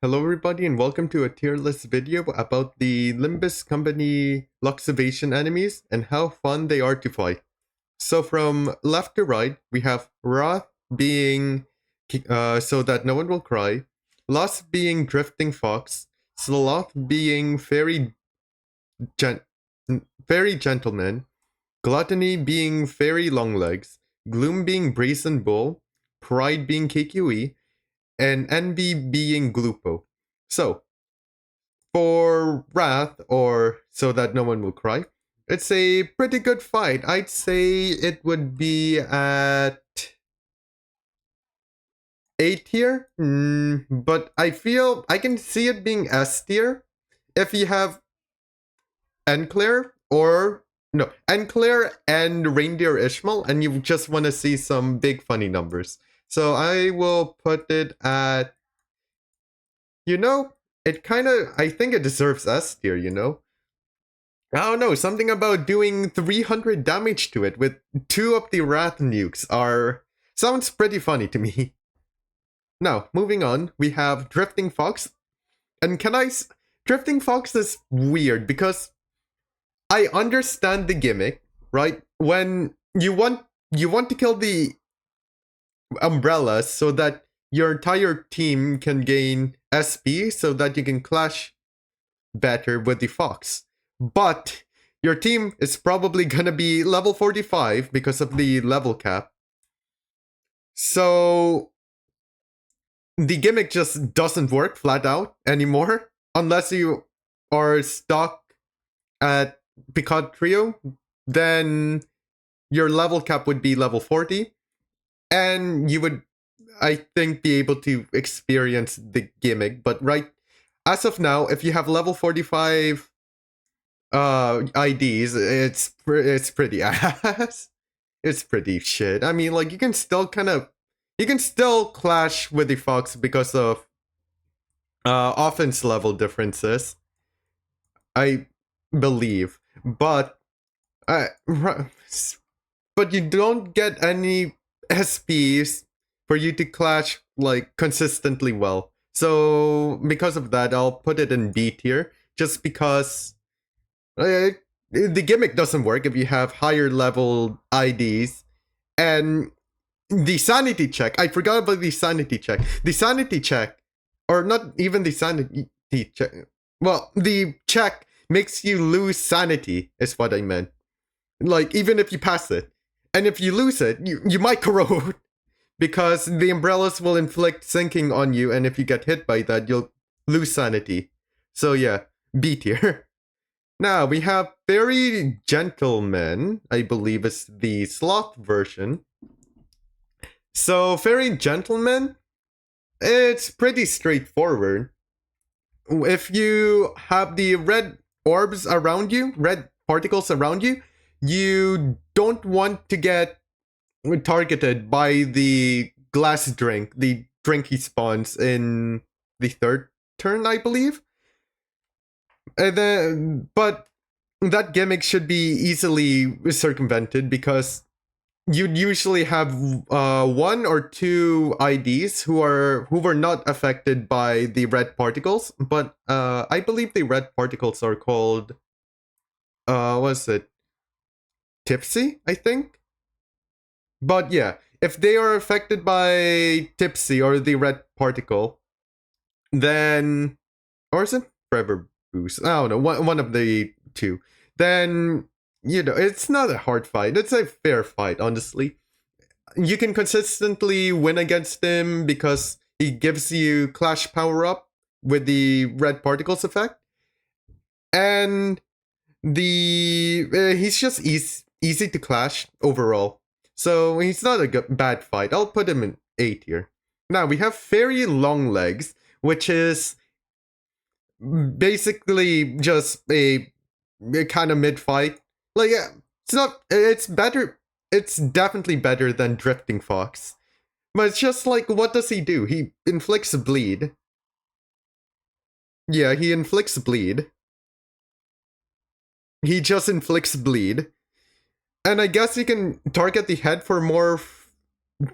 Hello everybody and welcome to a tier list video about the Limbus company Luxcavation enemies and how fun they are to fight. So from left to right, we have Wrath being so that no one will cry, Lust being Drifting Fox, Sloth being gen Fairy Gentleman, Gluttony being Fairy Longlegs, Gloom being Brazen Bull, Pride being KQE, and Envy being Glupo. So, for Wrath, or So That No One Will Cry, it's a pretty good fight. I'd say it would be at A tier, but I feel I can see it being S tier if you have Enclair or no, Enclair and Reindeer Ishmael, and you just want to see some big funny numbers. So I will put it at, you know, it kind of, I think it deserves S tier, you know? I don't know, something about doing 300 damage to it with 2 of the Wrath nukes sounds pretty funny to me. Now, moving on, we have Drifting Fox. And Drifting Fox is weird because I understand the gimmick, right? When you want to kill the umbrellas so that your entire team can gain SP so that you can clash better with the Fox. But your team is probably gonna be level 45 because of the level cap. So the gimmick just doesn't work flat out anymore unless you are stuck at Picard Trio. Then your level cap would be level 40, and you would, I think, be able to experience the gimmick. But right as of now, if you have level 45 IDs, it's pretty ass. It's pretty shit. I mean, like, you can still clash with the Fox because of offense level differences, I believe, but but you don't get any SPs for you to clash like consistently well. So because of that, I'll put it in B tier, just because the gimmick doesn't work if you have higher level IDs. And the sanity check, I forgot about the sanity check. The sanity check, or not even the sanity check, well, the check makes you lose sanity, is what I meant. Like, even if you pass it. And if you lose it, you might corrode. Because the umbrellas will inflict sinking on you, and if you get hit by that, you'll lose sanity. So yeah, B tier. Now, we have Fairy Gentleman, I believe is the sloth version. So, Fairy Gentleman, it's pretty straightforward. If you have the red orbs around you, red particles around you, you don't want to get targeted by the glass drink, the drink he spawns in the third turn, I believe. But that gimmick should be easily circumvented because you'd usually have 1 or 2 IDs who were not affected by the red particles, but I believe the red particles are called what's it? Tipsy, I think. But yeah, if they are affected by Tipsy or the red particle, then, or is it Forever Boost? I don't know, one of the two. Then, you know, it's not a hard fight. It's a fair fight, honestly. You can consistently win against him because he gives you Clash power up with the red particles effect, and he's just easy to clash overall. So he's not a bad fight. I'll put him in A tier. Now we have Fairy Longlegs, which is basically just a kind of mid fight. Like, yeah, it's better. It's definitely better than Drifting Fox. But it's just like, what does he do? He inflicts bleed. Yeah, he inflicts bleed. He just inflicts bleed. And I guess you can target the head for more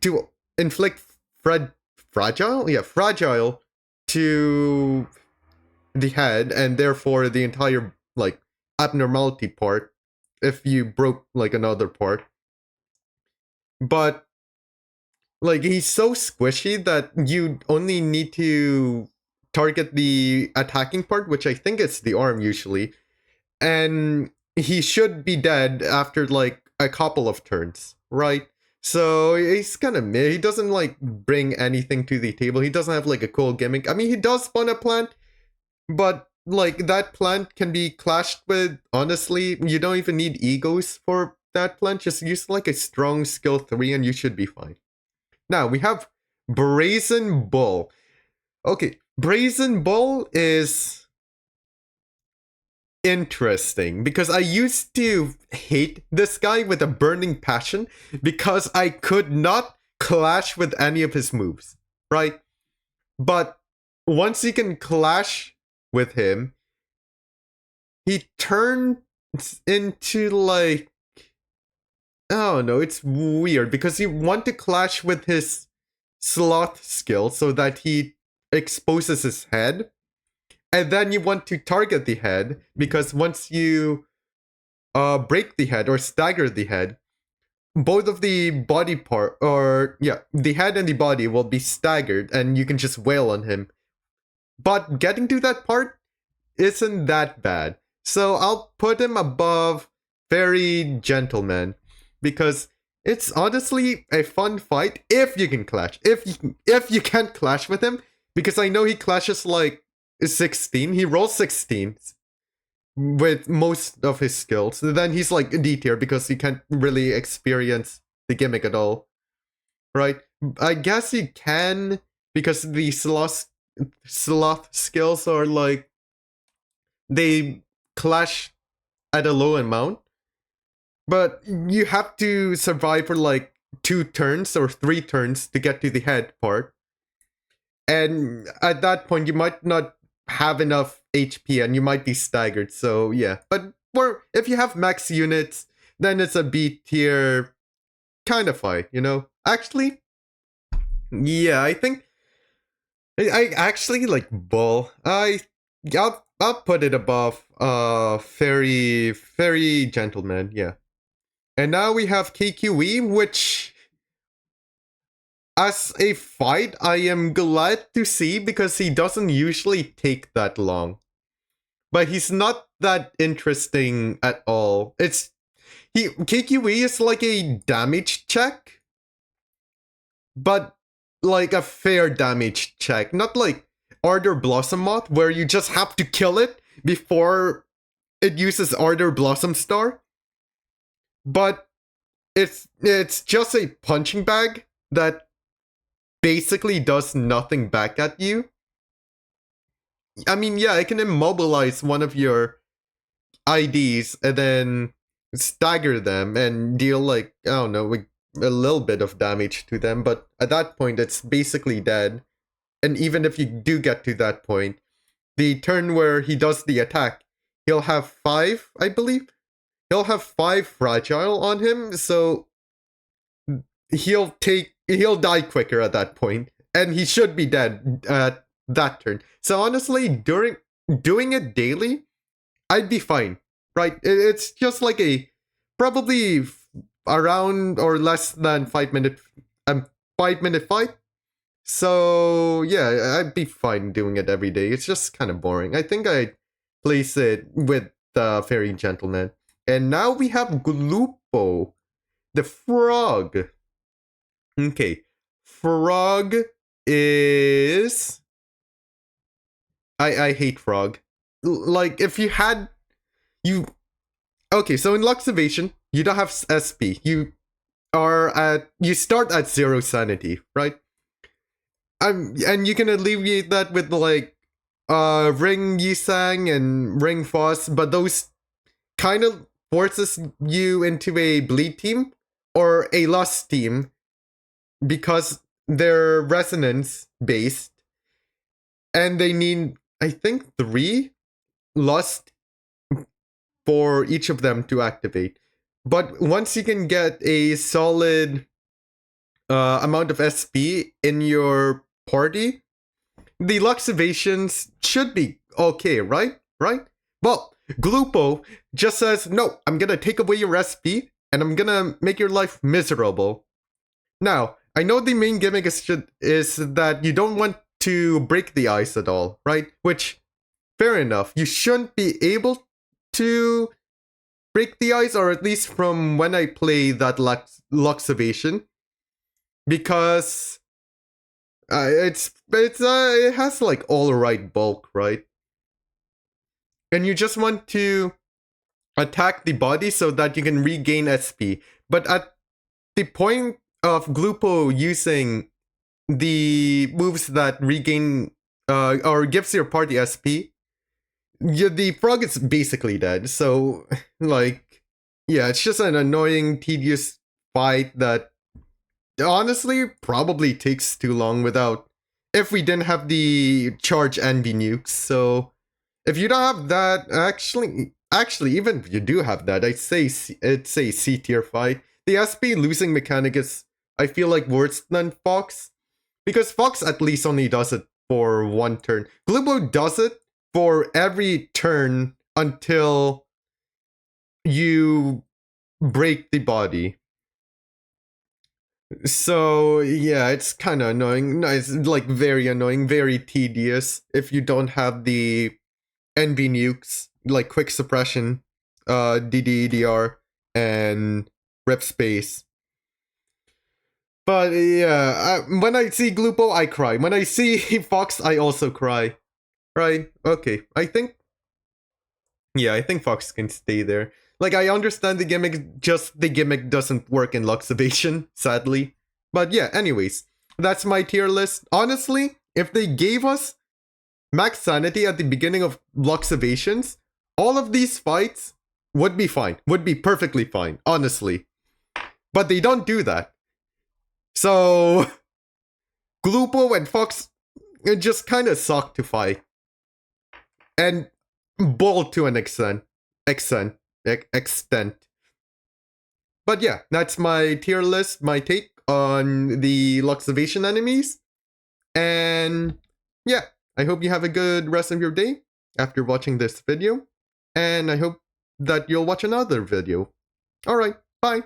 to inflict fragile to the head, and therefore the entire like abnormality part if you broke like another part. But like he's so squishy that you only need to target the attacking part, which I think is the arm usually, and he should be dead after like a couple of turns, right? So he's kind of mid. He doesn't like bring anything to the table. He doesn't have like a cool gimmick. I mean, he does spawn a plant, but like that plant can be clashed with. Honestly, you don't even need egos for that plant. Just use like a strong skill 3 and you should be fine. Now we have Brazen Bull. Okay, Brazen Bull is interesting because I used to hate this guy with a burning passion because I could not clash with any of his moves, right? But once you can clash with him, he turns into like, I don't know, it's weird because you want to clash with his sloth skill so that he exposes his head, and then you want to target the head because once you break the head or stagger the head, both of the body part, or yeah, the head and the body will be staggered and you can just wail on him. But getting to that part isn't that bad. So I'll put him above Fairy Gentleman because it's honestly a fun fight if you can clash. If you can't clash with him, because I know he clashes like 16. He rolls 16 with most of his skills. Then he's like D tier because he can't really experience the gimmick at all. Right? I guess he can because the sloth skills are like they clash at a low amount. But you have to survive for like 2 turns or 3 turns to get to the head part. And at that point, you might not have enough HP and you might be staggered. So yeah, but if you have max units, then it's a B tier kind of fight, you know? Actually, yeah, I think I actually like Bull. I'll put it above Fairy Gentleman, yeah. And now we have KQE, which as a fight, I am glad to see because he doesn't usually take that long. But he's not that interesting at all. KQE is like a damage check, but like a fair damage check, not like Ardor Blossom Moth where you just have to kill it before it uses Ardor Blossom Star. But it's just a punching bag that basically does nothing back at you. I mean, yeah, it can immobilize one of your IDs and then stagger them and deal like, I don't know, like a little bit of damage to them, but at that point it's basically dead. And even if you do get to that point, the turn where he does the attack, he'll have 5, I believe. He'll have 5 fragile on him, so he'll die quicker at that point, and he should be dead at that turn. So honestly, doing it daily, I'd be fine, right? It's just like a probably around or less than 5 minute 5 minute fight. So yeah, I'd be fine doing it every day. It's just kind of boring. I think I'd place it with Fairy Gentleman. And now we have Glupo, the frog. Okay, frog is... I hate frog. Like, if you had... Okay, so in Luxcavation, you don't have SP. You start at 0 sanity, right? And you can alleviate that with like Ring Yisang and Ring Foss, but those kind of forces you into a bleed team or a lust team because they're resonance based and they need, I think, 3 lust for each of them to activate. But once you can get a solid amount of SP in your party, the Luxcavations should be okay, right? Right? Well, Glupo just says, no, I'm gonna take away your SP and I'm gonna make your life miserable. Now, I know the main gimmick is that you don't want to break the ice at all, right? Which, fair enough, you shouldn't be able to break the ice, or at least from when I play that Luxcavation, because it has like all right bulk, right? And you just want to attack the body so that you can regain SP. But at the point of Glupo using the moves that regain or gives your party SP, the frog is basically dead. So, like, yeah, it's just an annoying, tedious fight that honestly probably takes too long if we didn't have the charge envy nukes. So, if you don't have that, actually, even if you do have that, I'd say it's a C tier fight. The SP losing mechanic is, I feel like, worse than Fox, because Fox at least only does it for one turn. Glubo does it for every turn until you break the body. So yeah, it's kind of annoying. No, it's like very annoying, very tedious if you don't have the NV nukes, like quick suppression, DDEDR, and rep space. But yeah, when I see Glupo, I cry. When I see Fox, I also cry. Right? Okay. I think Fox can stay there. Like, I understand the gimmick, just the gimmick doesn't work in Luxcavation, sadly. But yeah, anyways, that's my tier list. Honestly, if they gave us max sanity at the beginning of Luxcavations, all of these fights would be fine. Would be perfectly fine, honestly. But they don't do that. So, Glupo and Fox just kind of suck to fight. And bold to an extent. But yeah, that's my tier list, my take on the Luxcavation enemies. And yeah, I hope you have a good rest of your day after watching this video. And I hope that you'll watch another video. Alright, bye.